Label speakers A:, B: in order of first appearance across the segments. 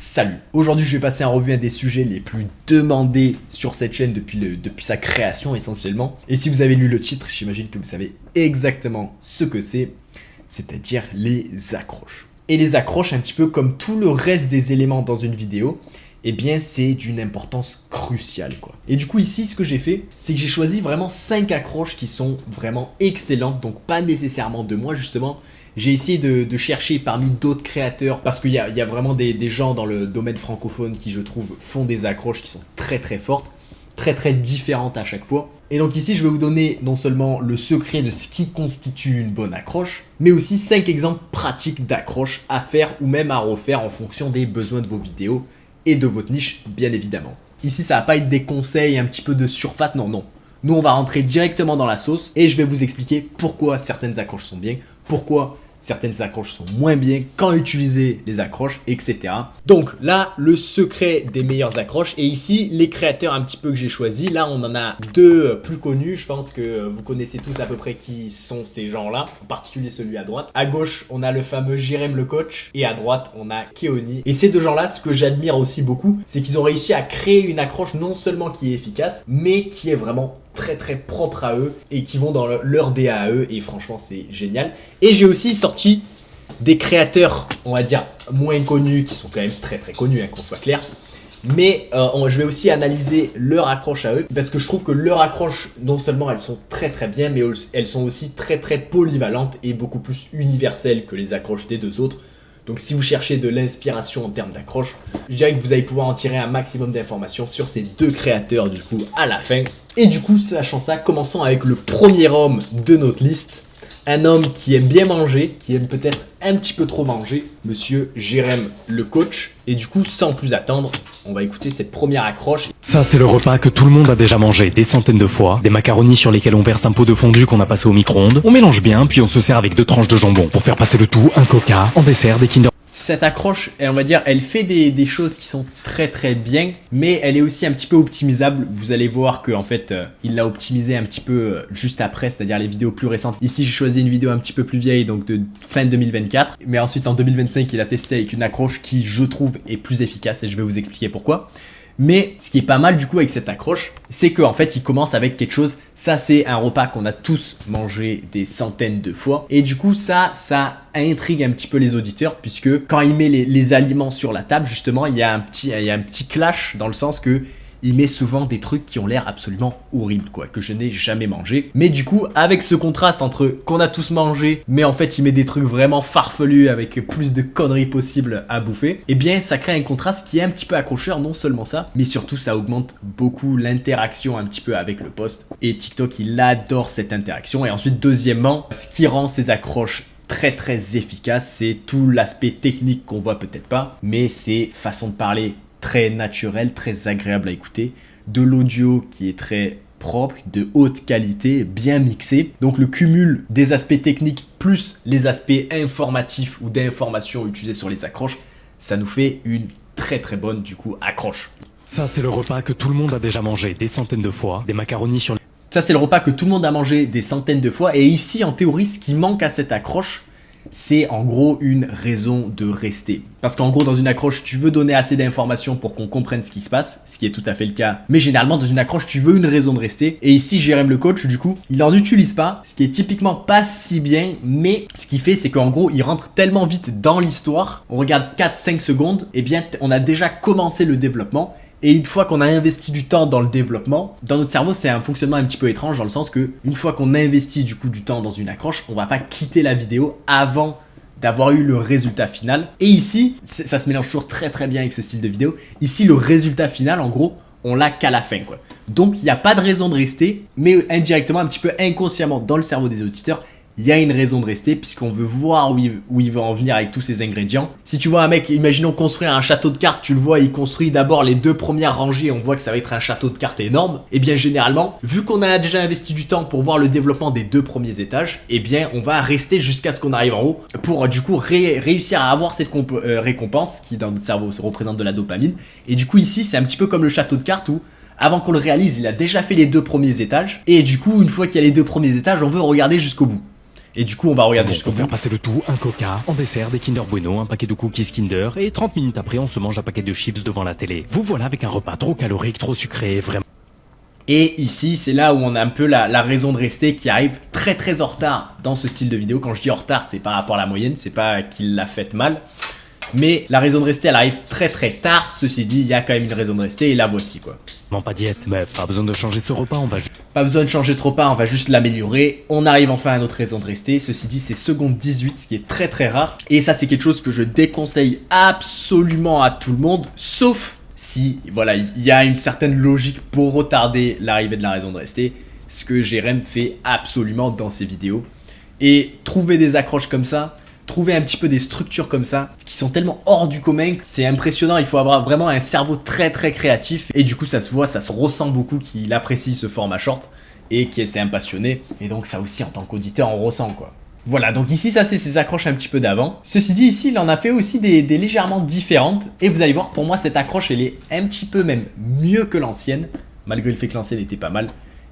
A: Salut! Aujourd'hui je vais passer en revue un des sujets les plus demandés sur cette chaîne depuis sa création essentiellement. Et si vous avez lu le titre, j'imagine que vous savez exactement ce que c'est-à-dire les accroches. Et les accroches, un petit peu comme tout le reste des éléments dans une vidéo, eh bien c'est d'une importance cruciale quoi. Et du coup ici ce que j'ai fait, c'est que j'ai choisi vraiment 5 accroches qui sont vraiment excellentes, donc pas nécessairement de moi justement. J'ai essayé de chercher parmi d'autres créateurs parce qu'il y a vraiment des gens dans le domaine francophone qui je trouve font des accroches qui sont très fortes, très différentes à chaque fois. Et donc ici je vais vous donner non seulement le secret de ce qui constitue une bonne accroche, mais aussi 5 exemples pratiques d'accroches à faire ou même à refaire en fonction des besoins de vos vidéos et de votre niche bien évidemment. Ici ça va pas être des conseils un petit peu de surface, non. Nous on va rentrer directement dans la sauce et je vais vous expliquer pourquoi certaines accroches sont bien, pourquoi certaines accroches sont moins bien, quand utiliser les accroches, etc. Donc là, le secret des meilleures accroches. Et ici, les créateurs un petit peu que j'ai choisis. Là, on en a deux plus connus. Je pense que vous connaissez tous à peu près qui sont ces gens-là. En particulier celui à droite. À gauche, on a le fameux Jérém le coach. Et à droite, on a Keoni. Et ces deux gens-là, ce que j'admire aussi beaucoup, c'est qu'ils ont réussi à créer une accroche non seulement qui est efficace, mais qui est vraiment très propre à eux et qui vont dans leur DA à eux, et franchement c'est génial. Et j'ai aussi sorti des créateurs on va dire moins connus qui sont quand même très connus, hein, qu'on soit clair, mais je vais aussi analyser leur accroche à eux parce que je trouve que leur accroche non seulement elles sont très bien, mais elles sont aussi très polyvalentes et beaucoup plus universelles que les accroches des deux autres. Donc si vous cherchez de l'inspiration en termes d'accroche, je dirais que vous allez pouvoir en tirer un maximum d'informations sur ces deux créateurs du coup à la fin. Et du coup, sachant ça, commençons avec le premier homme de notre liste. Un homme qui aime bien manger, qui aime peut-être un petit peu trop manger, monsieur Jérém le coach. Et du coup, sans plus attendre, on va écouter cette première accroche.
B: Ça, c'est le repas que tout le monde a déjà mangé des centaines de fois. Des macaronis sur lesquels on verse un pot de fondu qu'on a passé au micro-ondes. On mélange bien, puis on se sert avec 2 tranches de jambon. Pour faire passer le tout, un coca, en dessert, des Kinder.
A: Cette accroche, on va dire, elle fait des choses qui sont très bien, mais elle est aussi un petit peu optimisable. Vous allez voir qu'en fait, il l'a optimisé un petit peu juste après, c'est-à-dire les vidéos plus récentes. Ici, j'ai choisi une vidéo un petit peu plus vieille, donc de fin 2024. Mais ensuite, en 2025, il a testé avec une accroche qui, je trouve, est plus efficace et je vais vous expliquer pourquoi. Mais ce qui est pas mal du coup avec cette accroche, c'est qu'en fait il commence avec quelque chose, ça c'est un repas qu'on a tous mangé des centaines de fois. Et du coup ça intrigue un petit peu les auditeurs, puisque quand il met les aliments sur la table, justement il y a un petit clash dans le sens que il met souvent des trucs qui ont l'air absolument horribles quoi, que je n'ai jamais mangé. Mais du coup, avec ce contraste entre qu'on a tous mangé, mais en fait il met des trucs vraiment farfelus avec plus de conneries possibles à bouffer, eh bien ça crée un contraste qui est un petit peu accrocheur, non seulement ça, mais surtout ça augmente beaucoup l'interaction un petit peu avec le post. Et TikTok il adore cette interaction. Et ensuite deuxièmement, ce qui rend ces accroches très efficaces, c'est tout l'aspect technique qu'on voit peut-être pas, mais c'est façon de parler très naturel, très agréable à écouter, de l'audio qui est très propre, de haute qualité, bien mixé. Donc le cumul des aspects techniques plus les aspects informatifs ou d'informations utilisées sur les accroches, ça nous fait une très bonne du coup accroche.
B: Ça, c'est le repas que tout le monde a déjà mangé des centaines de fois. Des macaronis sur...
A: Ça c'est le repas que tout le monde a mangé des centaines de fois. Et ici en théorie, ce qui manque à cette accroche, c'est en gros une raison de rester. Parce qu'en gros dans une accroche tu veux donner assez d'informations pour qu'on comprenne ce qui se passe, ce qui est tout à fait le cas, mais généralement dans une accroche tu veux une raison de rester. Et ici Jérém le coach du coup il en utilise pas, ce qui est typiquement pas si bien, mais ce qu'il fait c'est qu'en gros il rentre tellement vite dans l'histoire, on regarde 4-5 secondes, et bien on a déjà commencé le développement. Et une fois qu'on a investi du temps dans le développement, dans notre cerveau c'est un fonctionnement un petit peu étrange dans le sens que une fois qu'on a investi du coup du temps dans une accroche, on va pas quitter la vidéo avant d'avoir eu le résultat final. Et ici, ça se mélange toujours très bien avec ce style de vidéo. Ici le résultat final en gros, on l'a qu'à la fin quoi. Donc il n'y a pas de raison de rester, mais indirectement un petit peu inconsciemment dans le cerveau des auditeurs, il y a une raison de rester puisqu'on veut voir où il va en venir avec tous ces ingrédients. Si tu vois un mec, imaginons construire un château de cartes, tu le vois, il construit d'abord les 2 premières rangées, on voit que ça va être un château de cartes énorme. Et bien généralement, vu qu'on a déjà investi du temps pour voir le développement des 2 premiers étages, et bien on va rester jusqu'à ce qu'on arrive en haut pour du coup réussir à avoir cette récompense qui dans notre cerveau se représente de la dopamine. Et du coup ici c'est un petit peu comme le château de cartes où avant qu'on le réalise, il a déjà fait les 2 premiers étages. Et du coup une fois qu'il y a les 2 premiers étages, on veut regarder jusqu'au bout. Et du coup, on va regarder jusqu'au
B: Pour faire
A: bout.
B: passer le tout, un coca, en dessert des Kinder Bueno, un paquet de cookies Kinder, et 30 minutes après, on se mange un paquet de chips devant la télé. Vous voilà avec un repas trop calorique, trop sucré, vraiment.
A: Et ici, c'est là où on a un peu la raison de rester qui arrive très en retard dans ce style de vidéo. Quand je dis en retard, c'est par rapport à la moyenne, c'est pas qu'il l'a faite mal. Mais la raison de rester, elle arrive très tard. Ceci dit, il y a quand même une raison de rester et la voici quoi.
B: Pas diète, mais pas besoin de changer ce repas, on va juste...
A: Pas besoin de changer ce repas, on va juste l'améliorer. On arrive enfin à notre raison de rester. Ceci dit, c'est seconde 18, ce qui est très rare. Et ça, c'est quelque chose que je déconseille absolument à tout le monde, sauf si, voilà, il y a une certaine logique pour retarder l'arrivée de la raison de rester. Ce que Jérém fait absolument dans ses vidéos. Et trouver des accroches comme ça, trouver un petit peu des structures comme ça, qui sont tellement hors du commun, c'est impressionnant. Il faut avoir vraiment un cerveau très créatif. Et du coup, ça se voit, ça se ressent beaucoup qu'il apprécie ce format short et qu'il s'est un passionné. Et donc ça aussi, en tant qu'auditeur, on ressent quoi. Voilà, donc ici, ça c'est ses accroches un petit peu d'avant. Ceci dit, ici, il en a fait aussi des légèrement différentes. Et vous allez voir, pour moi, cette accroche, elle est un petit peu même mieux que l'ancienne, malgré le fait que l'ancienne était pas mal.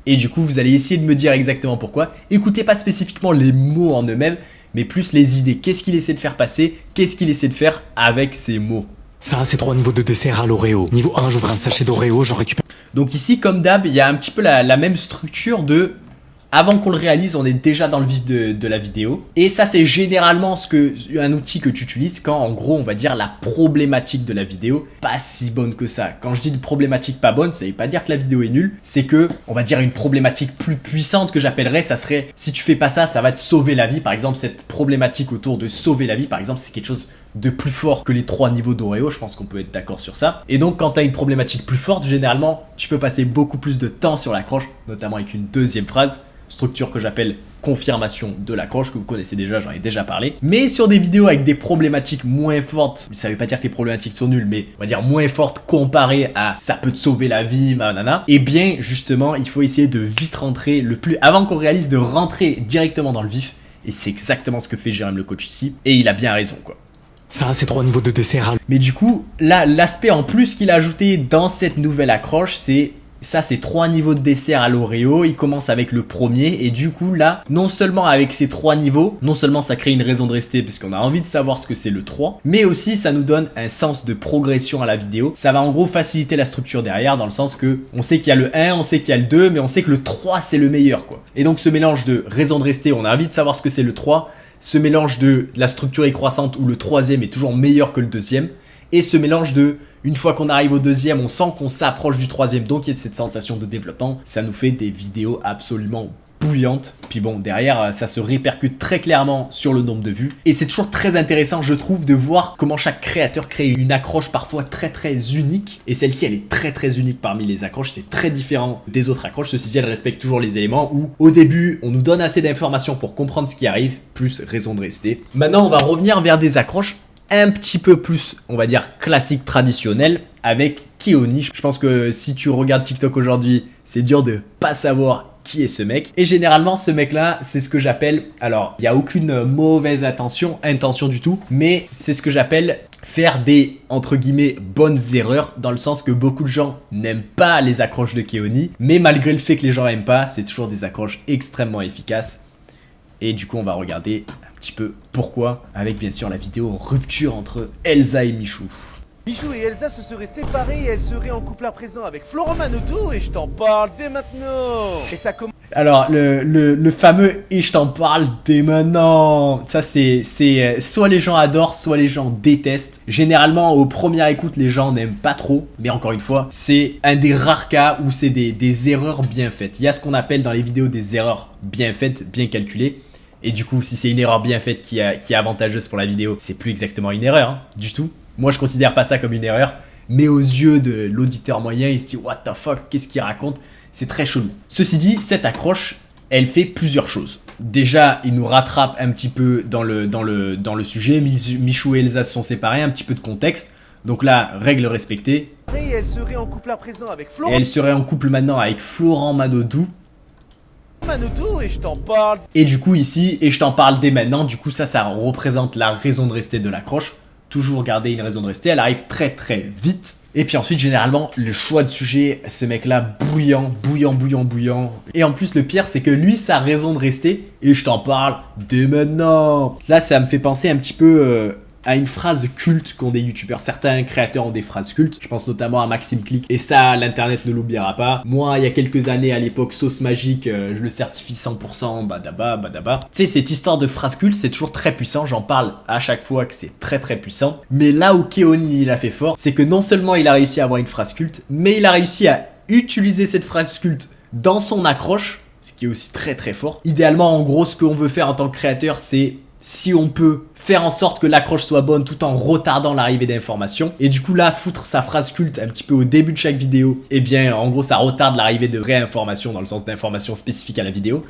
A: Et du coup, vous allez essayer de me dire exactement pourquoi. Écoutez pas spécifiquement les mots en eux-mêmes, mais plus les idées. Qu'est-ce qu'il essaie de faire passer? Qu'est-ce qu'il essaie de faire avec ces mots?
B: Ça, c'est 3 niveaux de dessert à l'Oreo. Niveau 1, j'ouvre un sachet d'Oreo, j'en récupère...
A: Donc ici, comme d'hab, il y a un petit peu la même structure de... Avant qu'on le réalise, on est déjà dans le vif de la vidéo. Et ça, c'est généralement un outil que tu utilises quand, en gros, on va dire la problématique de la vidéo, pas si bonne que ça. Quand je dis une problématique pas bonne, ça veut pas dire que la vidéo est nulle. C'est que, on va dire une problématique plus puissante que j'appellerais, ça serait, si tu fais pas ça, ça va te sauver la vie. Par exemple, cette problématique autour de sauver la vie, par exemple, c'est quelque chose de plus fort que les 3 niveaux d'Oreo. Je pense qu'on peut être d'accord sur ça. Et donc, quand tu as une problématique plus forte, généralement, tu peux passer beaucoup plus de temps sur l'accroche, notamment avec une deuxième phrase. Structure que j'appelle confirmation de l'accroche, que vous connaissez déjà, j'en ai déjà parlé. Mais sur des vidéos avec des problématiques moins fortes, ça veut pas dire que les problématiques sont nulles, mais on va dire moins fortes comparées à ça peut te sauver la vie, nanana, et bien justement, il faut essayer de vite rentrer avant qu'on réalise, de rentrer directement dans le vif. Et c'est exactement ce que fait Jérém le coach ici. Et il a bien raison quoi.
B: Ça, c'est 3 niveaux de dessert à...
A: Mais du coup, là, l'aspect en plus qu'il a ajouté dans cette nouvelle accroche, c'est... Ça, c'est 3 niveaux de dessert à l'Oreo. Il commence avec le premier. Et du coup, là, non seulement avec ces 3 niveaux, non seulement ça crée une raison de rester parce qu'on a envie de savoir ce que c'est le 3, mais aussi ça nous donne un sens de progression à la vidéo. Ça va en gros faciliter la structure derrière dans le sens que on sait qu'il y a le 1, on sait qu'il y a le 2, mais on sait que le 3 c'est le meilleur quoi. Et donc ce mélange de raison de rester, on a envie de savoir ce que c'est le 3, ce mélange de la structure est croissante où le troisième est toujours meilleur que le deuxième, et ce mélange de une fois qu'on arrive au deuxième, on sent qu'on s'approche du troisième, donc il y a cette sensation de développement. Ça nous fait des vidéos absolument bouillantes. Puis bon, derrière, ça se répercute très clairement sur le nombre de vues. Et c'est toujours très intéressant, je trouve, de voir comment chaque créateur crée une accroche parfois très unique. Et celle-ci, elle est très unique parmi les accroches. C'est très différent des autres accroches. Ceci dit, elle respecte toujours les éléments où, au début, on nous donne assez d'informations pour comprendre ce qui arrive, plus raison de rester. Maintenant, on va revenir vers des accroches un petit peu plus, on va dire, classique, traditionnel, avec Keoni. Je pense que si tu regardes TikTok aujourd'hui, c'est dur de pas savoir qui est ce mec. Et généralement, ce mec-là, c'est ce que j'appelle, alors, il n'y a aucune mauvaise intention du tout, mais c'est ce que j'appelle faire des, entre guillemets, bonnes erreurs, dans le sens que beaucoup de gens n'aiment pas les accroches de Keoni, mais malgré le fait que les gens n'aiment pas, c'est toujours des accroches extrêmement efficaces. Et du coup, on va regarder un petit peu pourquoi, avec bien sûr la vidéo rupture entre Elsa et Michou.
C: Michou et Elsa se seraient séparés et elle serait en couple à présent avec Florent Manodou et je t'en parle dès maintenant. Et ça commence...
A: Alors, le fameux « et je t'en parle dès maintenant », ça c'est soit les gens adorent, soit les gens détestent. Généralement, aux premières écoutes, les gens n'aiment pas trop, mais encore une fois, c'est un des rares cas où c'est des erreurs bien faites. Il y a ce qu'on appelle dans les vidéos des erreurs bien faites, bien calculées. Et du coup, si c'est une erreur bien faite qui est avantageuse pour la vidéo, c'est plus exactement une erreur, hein, du tout. Moi, je considère pas ça comme une erreur, mais aux yeux de l'auditeur moyen, il se dit « What the fuck, qu'est-ce qu'il raconte ?» C'est très chelou. Ceci dit, cette accroche, elle fait plusieurs choses. Déjà, il nous rattrape un petit peu dans le sujet. Michou et Elsa se sont séparés, un petit peu de contexte. Donc là, règle respectée.
C: Et elle serait en couple à présent avec Florent
A: Et elle serait en couple maintenant avec Florent Manodou.
C: et je t'en parle.
A: Et du coup ici, et je t'en parle dès maintenant, du coup ça représente la raison de rester de l'accroche. Toujours garder une raison de rester, elle arrive très vite. Et puis ensuite, généralement, le choix de sujet, ce mec-là, bouillant. Et en plus, le pire, c'est que lui, sa raison de rester, et je t'en parle dès maintenant. Là, ça me fait penser un petit peu à une phrase culte qu'ont des youtubeurs. Certains créateurs ont des phrases cultes. Je pense notamment à Maxime Click. Et ça, l'internet ne l'oubliera pas. Moi, il y a quelques années, à l'époque, sauce magique, je le certifie 100%, badaba. Tu sais, cette histoire de phrase culte, c'est toujours très puissant. J'en parle à chaque fois que c'est très puissant. Mais là où Keoni, il a fait fort, c'est que non seulement il a réussi à avoir une phrase culte, mais il a réussi à utiliser cette phrase culte dans son accroche, ce qui est aussi très fort. Idéalement, en gros, ce qu'on veut faire en tant que créateur, c'est si on peut faire en sorte que l'accroche soit bonne tout en retardant l'arrivée d'informations. Et du coup là, foutre sa phrase culte un petit peu au début de chaque vidéo, eh bien en gros ça retarde l'arrivée de vraies informations dans le sens d'informations spécifiques à la vidéo.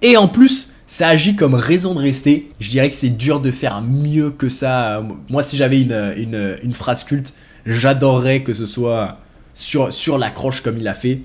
A: Et en plus, ça agit comme raison de rester. Je dirais que c'est dur de faire mieux que ça. Moi, si j'avais une phrase culte, j'adorerais que ce soit sur l'accroche comme il a fait.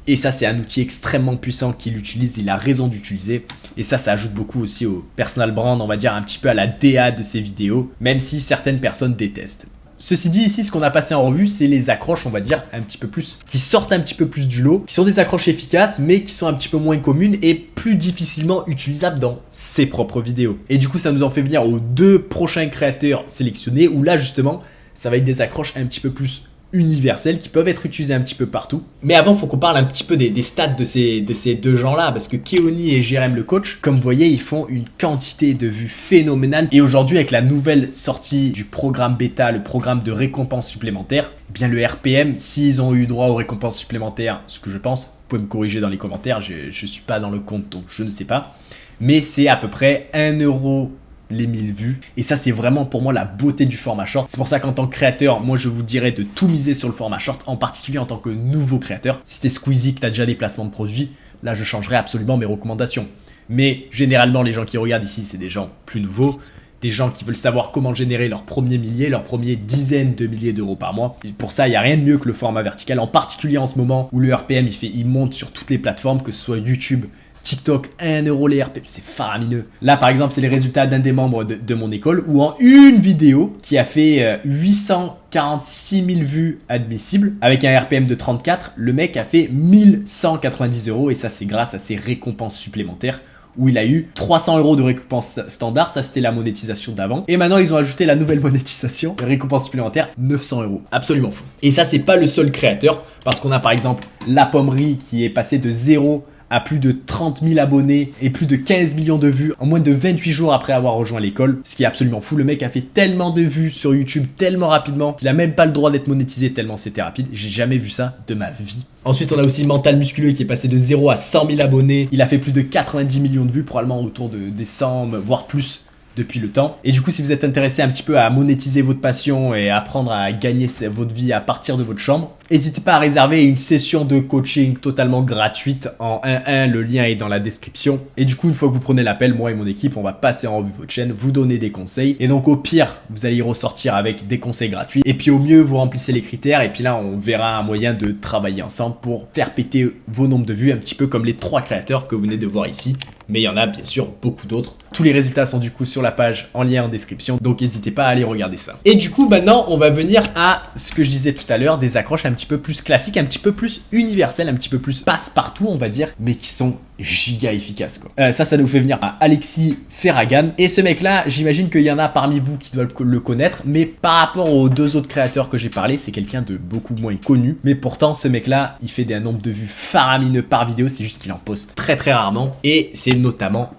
A: Et ça, c'est un outil extrêmement puissant qu'il utilise, il a raison d'utiliser. Et ça ajoute beaucoup aussi au personal brand, on va dire un petit peu à la DA de ses vidéos, même si certaines personnes détestent. Ceci dit, ici, ce qu'on a passé en revue, c'est les accroches, on va dire, un petit peu plus, qui sortent un petit peu plus du lot, qui sont des accroches efficaces, mais qui sont un petit peu moins communes et plus difficilement utilisables dans ses propres vidéos. Et du coup, ça nous en fait venir aux 2 prochains créateurs sélectionnés, où là, justement, ça va être des accroches un petit peu plus universelles qui peuvent être utilisées un petit peu partout. Mais avant, il faut qu'on parle un petit peu des stats de ces 2 gens-là, parce que Keoni et Jérém le coach, comme vous voyez, ils font une quantité de vues phénoménale. Et aujourd'hui, avec la nouvelle sortie du programme bêta, le programme de récompenses supplémentaires, eh bien le RPM, s'ils ont eu droit aux récompenses supplémentaires, ce que je pense, vous pouvez me corriger dans les commentaires, je suis pas dans le compte, donc je ne sais pas, mais c'est à peu près 1€ les 1000 vues. Et ça, c'est vraiment pour moi la beauté du format short. C'est pour ça qu'en tant que créateur, moi je vous dirais de tout miser sur le format short, en particulier en tant que nouveau créateur. Si t'es Squeezie, que t'as déjà des placements de produits, là je changerais absolument mes recommandations. Mais généralement, les gens qui regardent ici, c'est des gens plus nouveaux, des gens qui veulent savoir comment générer leur premier millier, leur premier dizaine de milliers d'euros par mois. Et pour ça, il n'y a rien de mieux que le format vertical, en particulier en ce moment où le RPM il monte sur toutes les plateformes, que ce soit YouTube, TikTok, 1€ les RPM, c'est faramineux. Là, par exemple, c'est les résultats d'un des membres de mon école où en une vidéo qui a fait 846 000 vues admissibles avec un RPM de 34, le mec a fait 1190€ et ça, c'est grâce à ses récompenses supplémentaires où il a eu 300€ de récompense standard, ça c'était la monétisation d'avant. Et maintenant ils ont ajouté la nouvelle monétisation, récompense supplémentaire, 900€. Absolument fou. Et ça c'est pas le seul créateur, parce qu'on a par exemple La Pommerie qui est passé de 0 à plus de 30 000 abonnés et plus de 15 millions de vues en moins de 28 jours après avoir rejoint l'école, ce qui est absolument fou. Le mec a fait tellement de vues sur YouTube tellement rapidement qu'il a même pas le droit d'être monétisé tellement c'était rapide. J'ai jamais vu ça de ma vie. Ensuite, on a aussi Mental Musculeux qui est passé de 0 à 100 000 abonnés. Il a fait plus de 90 millions de vues, probablement autour des 100, voire plus depuis le temps. Et du coup, si vous êtes intéressé un petit peu à monétiser votre passion et apprendre à gagner votre vie à partir de votre chambre, n'hésitez pas à réserver une session de coaching totalement gratuite en 1-1, le lien est dans la description. Et du coup, une fois que vous prenez l'appel, moi et mon équipe, on va passer en revue votre chaîne, vous donner des conseils. Et donc au pire, vous allez y ressortir avec des conseils gratuits. Et puis au mieux, vous remplissez les critères et puis là, on verra un moyen de travailler ensemble pour faire péter vos nombres de vues, un petit peu comme les 3 créateurs que vous venez de voir ici. Mais il y en a bien sûr beaucoup d'autres. Tous les résultats sont du coup sur la page en lien en description, donc n'hésitez pas à aller regarder ça. Et du coup maintenant on va venir à ce que je disais tout à l'heure, des accroches un petit peu plus classiques, un petit peu plus universelles, un petit peu plus passe-partout on va dire, mais qui sont giga efficaces quoi. Ça nous fait venir à Alexis Ferragan. Et ce mec là, j'imagine qu'il y en a parmi vous qui doivent le connaître, mais par rapport aux 2 autres créateurs que j'ai parlé, c'est quelqu'un de beaucoup moins connu. Mais pourtant ce mec là, il fait un nombre de vues faramineux par vidéo, c'est juste qu'il en poste très rarement. Et c'est notamment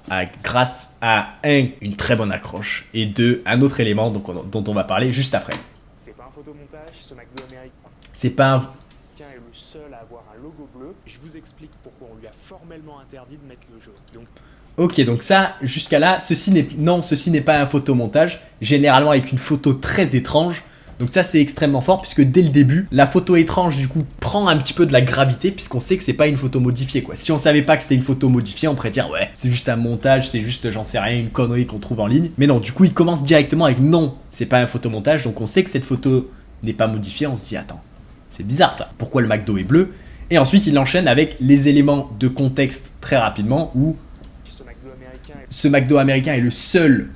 A: grâce à une très bonne accroche et 2, un autre élément dont on va parler juste après.
D: C'est pas un photomontage, ce McDo américain.
A: C'est pas un...
D: est le seul à avoir un logo bleu. Je vous explique pourquoi on lui a formellement interdit de mettre le jaune. Donc...
A: Ok, donc ça, jusqu'à là, ceci n'est pas un photomontage, généralement avec une photo très étrange. Donc ça c'est extrêmement fort puisque dès le début, la photo étrange du coup prend un petit peu de la gravité puisqu'on sait que c'est pas une photo modifiée quoi. Si on savait pas que c'était une photo modifiée, on pourrait dire ouais, c'est juste un montage, c'est juste j'en sais rien, une connerie qu'on trouve en ligne. Mais non, du coup il commence directement avec non, c'est pas un photomontage, donc on sait que cette photo n'est pas modifiée, on se dit attends, c'est bizarre ça, pourquoi le McDo est bleu? Et ensuite il enchaîne avec les éléments de contexte très rapidement où ce McDo américain est le seul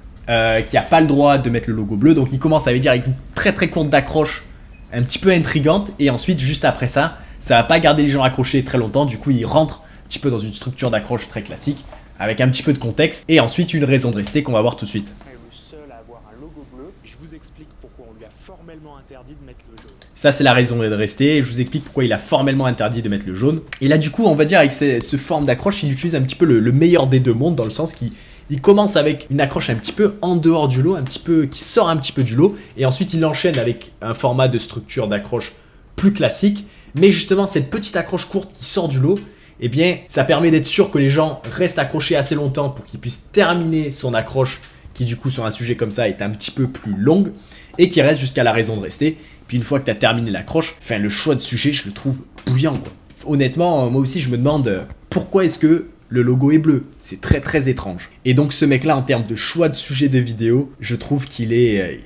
A: qui n'a pas le droit de mettre le logo bleu, donc il commence à dire avec une très courte d'accroche un petit peu intrigante. Et ensuite, juste après ça, ça va pas garder les gens accrochés très longtemps. Du coup, ils rentrent un petit peu dans une structure d'accroche très classique, avec un petit peu de contexte. Et ensuite, une raison de rester qu'on va voir tout de suite.
D: est le seul à avoir un logo bleu. Je vous explique pourquoi on lui a formellement interdit de mettre le jaune.
A: Ça, c'est la raison de rester. Je vous explique pourquoi il a formellement interdit de mettre le jaune. Et là, du coup, on va dire avec ce forme d'accroche, il utilise un petit peu le meilleur des deux mondes, dans le sens qu'il commence avec une accroche un petit peu en dehors du lot, un petit peu qui sort un petit peu du lot. Et ensuite, il enchaîne avec un format de structure d'accroche plus classique. Mais justement, cette petite accroche courte qui sort du lot, eh bien, ça permet d'être sûr que les gens restent accrochés assez longtemps pour qu'ils puissent terminer son accroche, qui du coup, sur un sujet comme ça, est un petit peu plus longue, et qui reste jusqu'à la raison de rester. Puis une fois que tu as terminé l'accroche, enfin le choix de sujet, je le trouve bouillant, quoi. Honnêtement, moi aussi je me demande pourquoi est-ce que le logo est bleu. C'est très très étrange. Et donc ce mec là, en termes de choix de sujet de vidéo, je trouve qu'il est,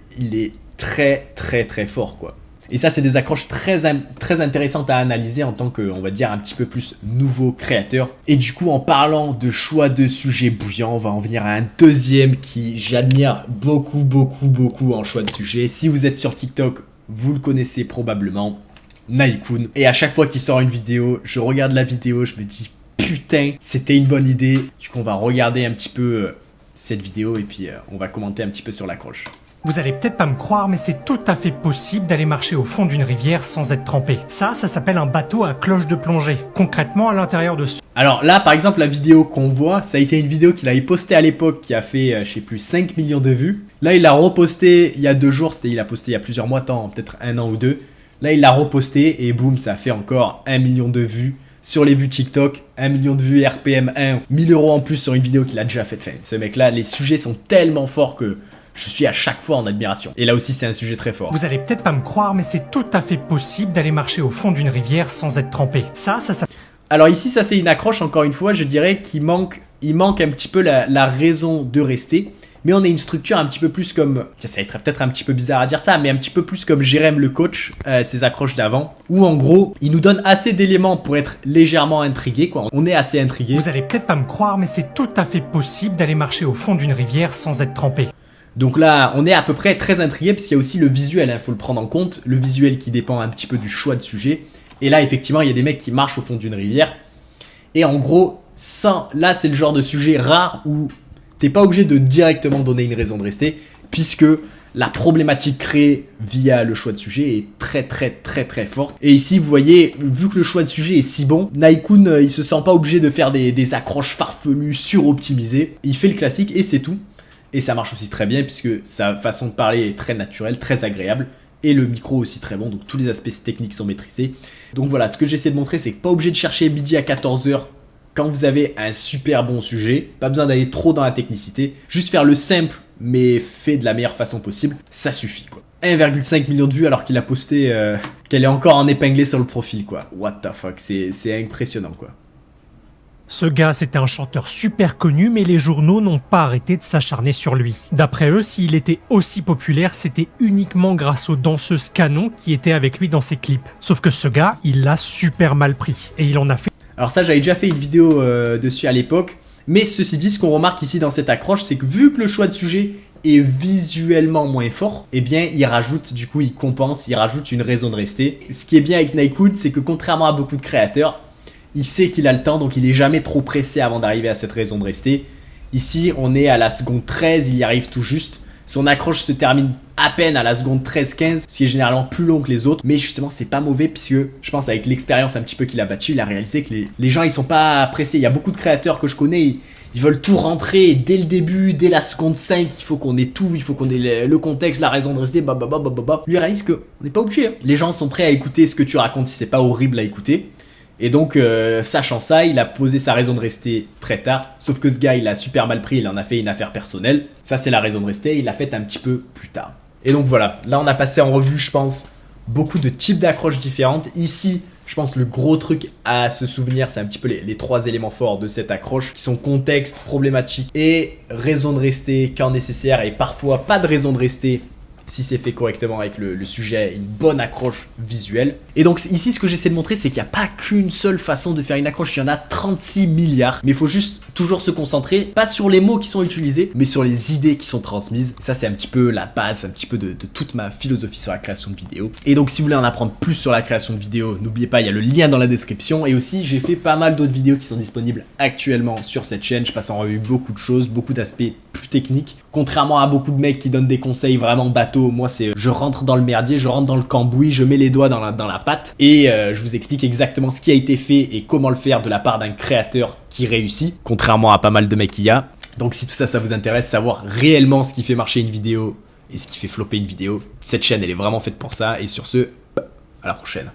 A: très très très fort, quoi. Et ça, c'est des accroches très intéressantes à analyser en tant que, on va dire, un petit peu plus nouveau créateur. Et du coup, en parlant de choix de sujet bouillant, on va en venir à un deuxième qui j'admire beaucoup en choix de sujet. Si vous êtes sur TikTok, vous le connaissez probablement, Naikun. Et à chaque fois qu'il sort une vidéo, je regarde la vidéo, je me dis putain, c'était une bonne idée. Du coup, on va regarder un petit peu cette vidéo et puis on va commenter un petit peu sur l'accroche.
E: Vous allez peut-être pas me croire, mais c'est tout à fait possible d'aller marcher au fond d'une rivière sans être trempé. Ça s'appelle un bateau à cloche de plongée. Concrètement, à l'intérieur de ce...
A: Alors là, par exemple, la vidéo qu'on voit, ça a été une vidéo qu'il avait postée à l'époque qui a fait, je sais plus, 5 millions de vues. Là, il l'a reposté il y a 2 jours, il a posté il y a plusieurs mois, peut-être 1 an ou 2. Là, il l'a reposté et boum, ça a fait encore 1 million de vues sur les vues TikTok, 1 million de vues RPM 1, 1000 € en plus sur une vidéo qu'il a déjà faite. Ce mec-là, les sujets sont tellement forts que je suis à chaque fois en admiration. Et là aussi, c'est un sujet très fort.
E: Vous allez peut-être pas me croire, mais c'est tout à fait possible d'aller marcher au fond d'une rivière sans être trempé. Ça s'appelle...
A: Alors ici, ça c'est une accroche, encore une fois, je dirais qu'il manque un petit peu la raison de rester. Mais on a une structure un petit peu plus comme, ça va être peut-être un petit peu bizarre à dire ça, mais un petit peu plus comme Jérém le coach, ses accroches d'avant. Où en gros, il nous donne assez d'éléments pour être légèrement intrigué, quoi. On est assez intrigué.
E: Vous allez peut-être pas me croire, mais c'est tout à fait possible d'aller marcher au fond d'une rivière sans être trempé.
A: Donc là, on est à peu près très intrigué parce qu'il y a aussi le visuel, il faut le prendre en compte. Le visuel qui dépend un petit peu du choix de sujet. Et là, effectivement, il y a des mecs qui marchent au fond d'une rivière. Et en gros, là, c'est le genre de sujet rare où t'es pas obligé de directement donner une raison de rester, puisque la problématique créée via le choix de sujet est très forte. Et ici, vous voyez, vu que le choix de sujet est si bon, Naikun, il se sent pas obligé de faire des accroches farfelues, suroptimisées. Il fait le classique et c'est tout. Et ça marche aussi très bien puisque sa façon de parler est très naturelle, très agréable. Et le micro aussi très bon, donc tous les aspects techniques sont maîtrisés. Donc voilà, ce que j'essaie de montrer, c'est que pas obligé de chercher midi à 14h quand vous avez un super bon sujet. Pas besoin d'aller trop dans la technicité. Juste faire le simple, mais fait de la meilleure façon possible, ça suffit, quoi. 1,5 million de vues alors qu'il a posté qu'elle est encore en épinglé sur le profil, quoi. What the fuck, c'est impressionnant, quoi.
E: Ce gars, c'était un chanteur super connu, mais les journaux n'ont pas arrêté de s'acharner sur lui. D'après eux, s'il était aussi populaire, c'était uniquement grâce aux danseuses canons qui étaient avec lui dans ses clips. Sauf que ce gars, il l'a super mal pris. Et il en a fait...
A: Alors ça, j'avais déjà fait une vidéo dessus à l'époque. Mais ceci dit, ce qu'on remarque ici dans cette accroche, c'est que vu que le choix de sujet est visuellement moins fort, eh bien, il rajoute, du coup, il compense, il rajoute une raison de rester. Ce qui est bien avec Naikun, c'est que contrairement à beaucoup de créateurs, il sait qu'il a le temps, donc il est jamais trop pressé avant d'arriver à cette raison de rester. Ici, on est à la seconde 13, il y arrive tout juste. Son accroche se termine à peine à la seconde 13-15, ce qui est généralement plus long que les autres. Mais justement, c'est pas mauvais puisque, je pense, avec l'expérience un petit peu qu'il a battue, il a réalisé que les gens, ils sont pas pressés. Il y a beaucoup de créateurs que je connais, ils veulent tout rentrer dès le début, dès la seconde 5. Il faut qu'on ait tout, il faut qu'on ait le contexte, la raison de rester, Lui, il réalise qu'on n'est pas obligé. Hein. Les gens sont prêts à écouter ce que tu racontes si c'est pas horrible à écouter. Et donc, sachant ça, il a posé sa raison de rester très tard. Sauf que ce gars, il a super mal pris, il en a fait une affaire personnelle. Ça, c'est la raison de rester, il l'a faite un petit peu plus tard. Et donc voilà, là on a passé en revue, je pense, beaucoup de types d'accroches différentes. Ici, je pense le gros truc à se souvenir, c'est un petit peu les 3 éléments forts de cette accroche, qui sont contexte, problématique et raison de rester quand nécessaire. Et parfois, pas de raison de rester si c'est fait correctement avec le sujet, une bonne accroche visuelle. Et donc ici, ce que j'essaie de montrer, c'est qu'il n'y a pas qu'une seule façon de faire une accroche, il y en a 36 milliards. Mais il faut juste toujours se concentrer, pas sur les mots qui sont utilisés, mais sur les idées qui sont transmises. Et ça, c'est un petit peu la base, un petit peu de toute ma philosophie sur la création de vidéos. Et donc, si vous voulez en apprendre plus sur la création de vidéos, n'oubliez pas, il y a le lien dans la description. Et aussi, j'ai fait pas mal d'autres vidéos qui sont disponibles actuellement sur cette chaîne. Je passe en revue beaucoup de choses, beaucoup d'aspects plus techniques. Contrairement à beaucoup de mecs qui donnent des conseils vraiment bateaux, moi, c'est je rentre dans le merdier, je rentre dans le cambouis, je mets les doigts dans la pâte et je vous explique exactement ce qui a été fait et comment le faire de la part d'un créateur qui réussit, contrairement à pas mal de mecs qu'il y a. Donc si tout ça, ça vous intéresse, savoir réellement ce qui fait marcher une vidéo et ce qui fait flopper une vidéo, cette chaîne, elle est vraiment faite pour ça. Et sur ce, à la prochaine.